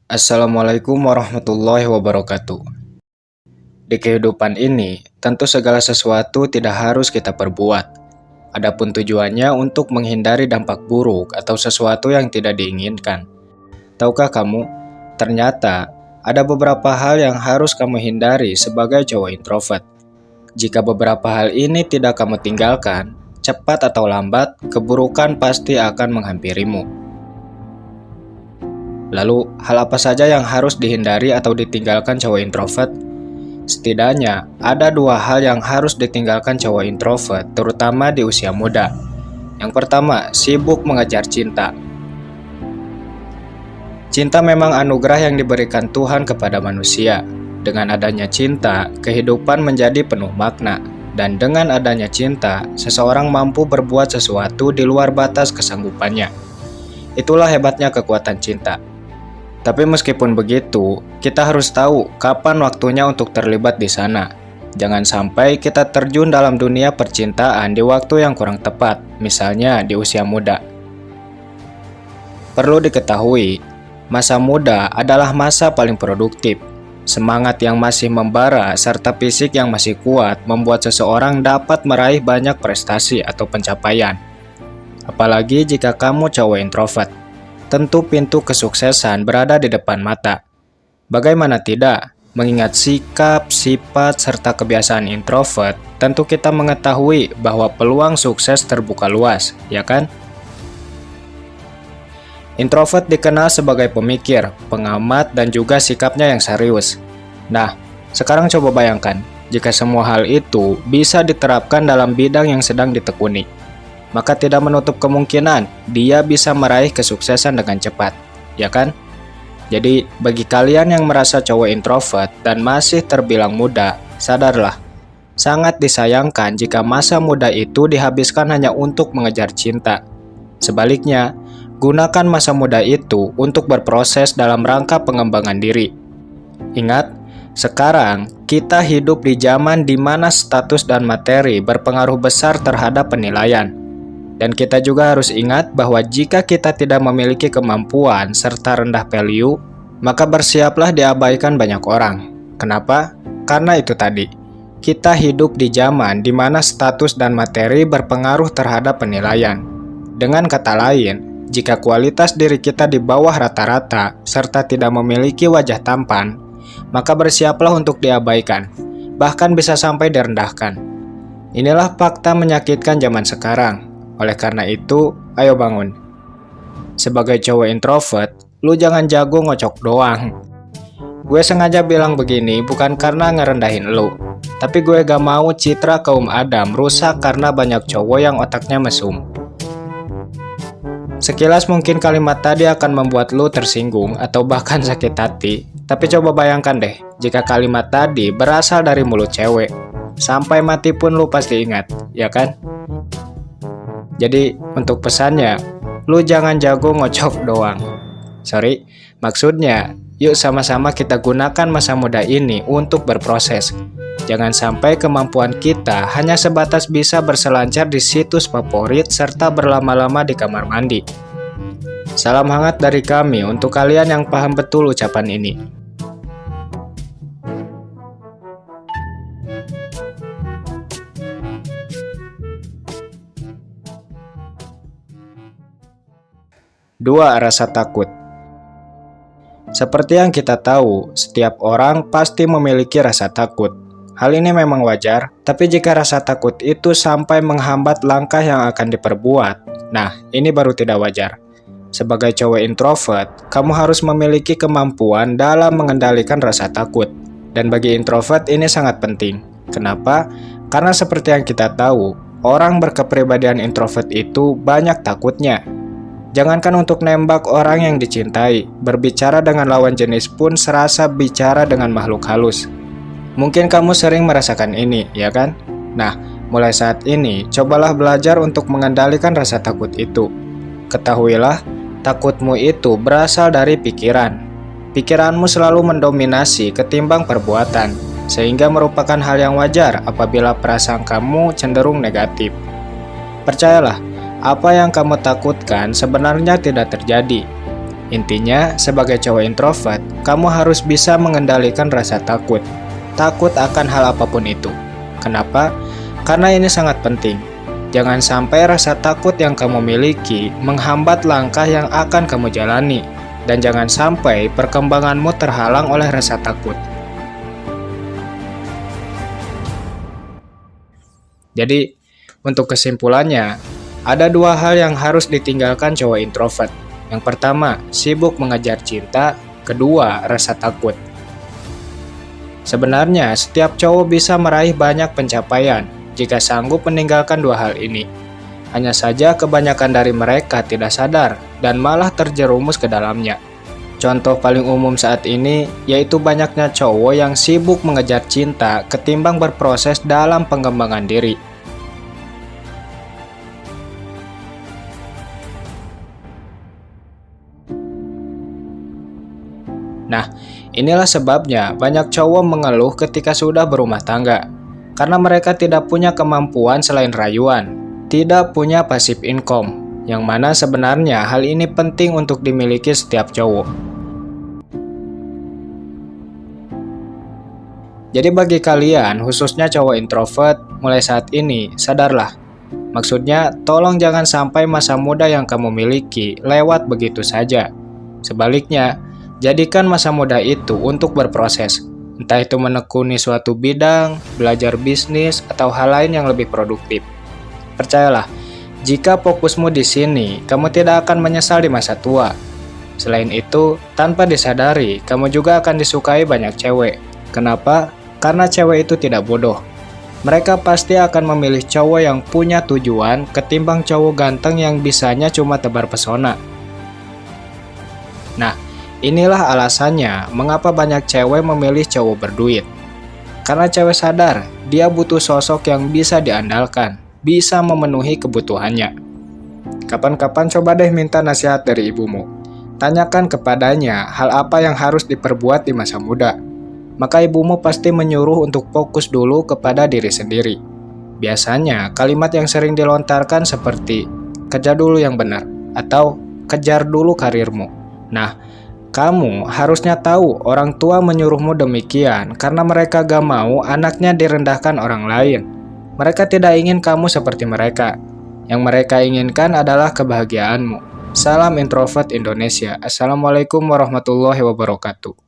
Assalamualaikum warahmatullahi wabarakatuh. Di kehidupan ini, tentu segala sesuatu tidak harus kita perbuat. Adapun tujuannya untuk menghindari dampak buruk atau sesuatu yang tidak diinginkan. Tahukah kamu, ternyata ada beberapa hal yang harus kamu hindari sebagai cowok introvert. Jika beberapa hal ini tidak kamu tinggalkan, cepat atau lambat, keburukan pasti akan menghampirimu. Lalu, hal apa saja yang harus dihindari atau ditinggalkan cowok introvert? Setidaknya, ada dua hal yang harus ditinggalkan cowok introvert, terutama di usia muda. Yang pertama, sibuk mengejar cinta. Cinta memang anugerah yang diberikan Tuhan kepada manusia. Dengan adanya cinta, kehidupan menjadi penuh makna. Dan dengan adanya cinta, seseorang mampu berbuat sesuatu di luar batas kesanggupannya. Itulah hebatnya kekuatan cinta. Tapi meskipun begitu, kita harus tahu kapan waktunya untuk terlibat di sana. Jangan sampai kita terjun dalam dunia percintaan di waktu yang kurang tepat, misalnya di usia muda. Perlu diketahui, masa muda adalah masa paling produktif. Semangat yang masih membara serta fisik yang masih kuat membuat seseorang dapat meraih banyak prestasi atau pencapaian. Apalagi jika kamu cowok introvert. Tentu pintu kesuksesan berada di depan mata. Bagaimana tidak? Mengingat sikap, sifat, serta kebiasaan introvert, tentu kita mengetahui bahwa peluang sukses terbuka luas, ya kan? Introvert dikenal sebagai pemikir, pengamat, dan juga sikapnya yang serius. Nah, sekarang coba bayangkan, jika semua hal itu bisa diterapkan dalam bidang yang sedang ditekuni. Maka tidak menutup kemungkinan dia bisa meraih kesuksesan dengan cepat, ya kan? Jadi, bagi kalian yang merasa cowok introvert dan masih terbilang muda, sadarlah, sangat disayangkan jika masa muda itu dihabiskan hanya untuk mengejar cinta. Sebaliknya, gunakan masa muda itu untuk berproses dalam rangka pengembangan diri. Ingat, sekarang kita hidup di zaman di mana status dan materi berpengaruh besar terhadap penilaian. Dan kita juga harus ingat bahwa jika kita tidak memiliki kemampuan serta rendah value, maka bersiaplah diabaikan banyak orang. Kenapa? Karena itu tadi, kita hidup di zaman di mana status dan materi berpengaruh terhadap penilaian. Dengan kata lain, jika kualitas diri kita di bawah rata-rata serta tidak memiliki wajah tampan, maka bersiaplah untuk diabaikan, bahkan bisa sampai direndahkan. Inilah fakta menyakitkan zaman sekarang. Oleh karena itu, ayo bangun. Sebagai cowok introvert, lu jangan jago ngocok doang. Gue sengaja bilang begini bukan karena ngerendahin lu, tapi gue gak mau citra kaum Adam rusak karena banyak cowok yang otaknya mesum. Sekilas mungkin kalimat tadi akan membuat lu tersinggung atau bahkan sakit hati, tapi coba bayangkan deh, jika kalimat tadi berasal dari mulut cewek. Sampai mati pun lu pasti ingat, ya kan? Jadi, untuk pesannya, lu jangan jago ngocok doang. Sorry, maksudnya, yuk sama-sama kita gunakan masa muda ini untuk berproses. Jangan sampai kemampuan kita hanya sebatas bisa berselancar di situs favorit serta berlama-lama di kamar mandi. Salam hangat dari kami untuk kalian yang paham betul ucapan ini. Dua, rasa takut. Seperti yang kita tahu, setiap orang pasti memiliki rasa takut. Hal ini memang wajar, tapi jika rasa takut itu sampai menghambat langkah yang akan diperbuat, nah ini baru tidak wajar. Sebagai cowok introvert, kamu harus memiliki kemampuan dalam mengendalikan rasa takut. Dan bagi introvert ini sangat penting. Kenapa? Karena seperti yang kita tahu, orang berkepribadian introvert itu banyak takutnya. Jangankan untuk nembak orang yang dicintai, berbicara dengan lawan jenis pun serasa bicara dengan makhluk halus. Mungkin kamu sering merasakan ini, ya kan? Nah, mulai saat ini, cobalah belajar untuk mengendalikan rasa takut itu. Ketahuilah, takutmu itu berasal dari pikiran. Pikiranmu selalu mendominasi ketimbang perbuatan, sehingga merupakan hal yang wajar apabila perasaan kamu cenderung negatif. Percayalah, apa yang kamu takutkan sebenarnya tidak terjadi. Intinya, sebagai cowok introvert, kamu harus bisa mengendalikan rasa takut. Takut akan hal apapun itu. Kenapa? Karena ini sangat penting. Jangan sampai rasa takut yang kamu miliki menghambat langkah yang akan kamu jalani. Dan jangan sampai perkembanganmu terhalang oleh rasa takut. Jadi, untuk kesimpulannya, ada dua hal yang harus ditinggalkan cowok introvert. Yang pertama, sibuk mengejar cinta. Kedua, rasa takut. Sebenarnya, setiap cowok bisa meraih banyak pencapaian jika sanggup meninggalkan dua hal ini. Hanya saja kebanyakan dari mereka tidak sadar dan malah terjerumus ke dalamnya. Contoh paling umum saat ini yaitu banyaknya cowok yang sibuk mengejar cinta ketimbang berproses dalam pengembangan diri. Nah, inilah sebabnya banyak cowok mengeluh ketika sudah berumah tangga. Karena mereka tidak punya kemampuan selain rayuan, tidak punya passive income, yang mana sebenarnya hal ini penting untuk dimiliki setiap cowok. Jadi bagi kalian, khususnya cowok introvert, mulai saat ini, sadarlah. Maksudnya, tolong jangan sampai masa muda yang kamu miliki lewat begitu saja. Sebaliknya, jadikan masa muda itu untuk berproses, entah itu menekuni suatu bidang, belajar bisnis, atau hal lain yang lebih produktif. Percayalah, jika fokusmu di sini, kamu tidak akan menyesal di masa tua. Selain itu, tanpa disadari, kamu juga akan disukai banyak cewek. Kenapa? Karena cewek itu tidak bodoh. Mereka pasti akan memilih cowok yang punya tujuan ketimbang cowok ganteng yang bisanya cuma tebar pesona. Nah, inilah alasannya mengapa banyak cewek memilih cowok berduit. Karena cewek sadar, dia butuh sosok yang bisa diandalkan, bisa memenuhi kebutuhannya. Kapan-kapan coba deh minta nasihat dari ibumu. Tanyakan kepadanya hal apa yang harus diperbuat di masa muda. Maka ibumu pasti menyuruh untuk fokus dulu kepada diri sendiri. Biasanya, kalimat yang sering dilontarkan seperti, kerja dulu yang benar, atau kejar dulu karirmu. Nah, kamu harusnya tahu orang tua menyuruhmu demikian karena mereka gak mau anaknya direndahkan orang lain. Mereka tidak ingin kamu seperti mereka. Yang mereka inginkan adalah kebahagiaanmu. Salam introvert Indonesia. Assalamualaikum warahmatullahi wabarakatuh.